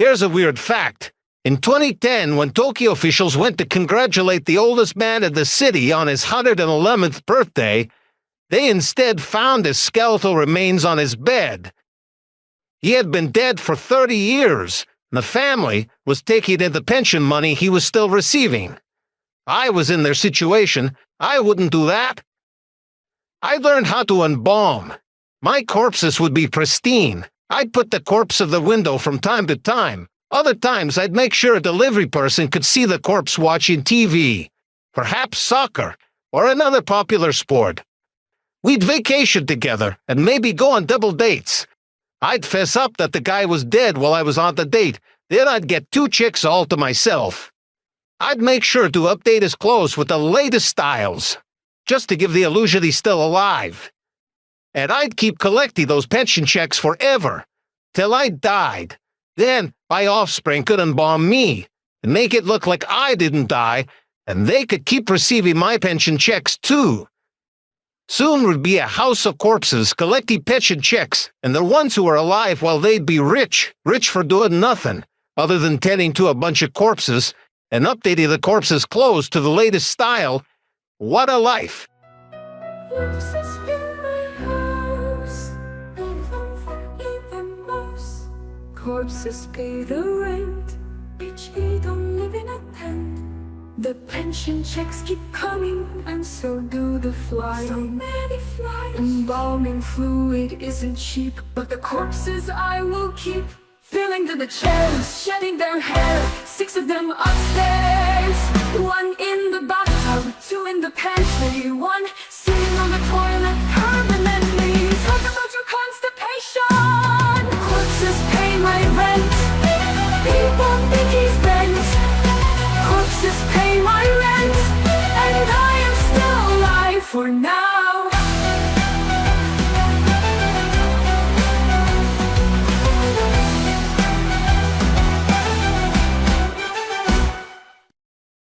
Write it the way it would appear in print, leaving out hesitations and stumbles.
Here's a weird fact. In 2010, when Tokyo officials went to congratulate the oldest man in the city on his 111th birthday, they instead found his skeletal remains on his bed. He had been dead for 30 years, and the family was taking in the pension money he was still receiving. I was in their situation. I wouldn't do that. I learned how to embalm. My corpses would be pristine. I'd put the corpse of the window from time to time. Other times I'd make sure a delivery person could see the corpse watching TV, perhaps soccer, or another popular sport. We'd vacation together and maybe go on double dates. I'd fess up that the guy was dead while I was on the date, then I'd get 2 chicks all to myself. I'd make sure to update his clothes with the latest styles, just to give the illusion he's still alive. And I'd keep collecting those pension checks forever, till I died. Then my offspring could embalm me and make it look like I didn't die, and they could keep receiving my pension checks too. Soon would be a house of corpses collecting pension checks, and the ones who are alive, well, they'd be rich for doing nothing, other than tending to a bunch of corpses and updating the corpses' clothes to the latest style. What a life! Corpses pay the rent, each day don't live in a tent. The pension checks keep coming, and so do the flying. So many flyers. Embalming fluid isn't cheap, but the corpses I will keep. Filling to the chairs, shedding their hair, 6 of them upstairs. 1 in the bathtub, 2 in the pantry, 1 sitting on the toilet permanently. Talk about your constipation. Corpses pay my rent. People think he's bent. Corpses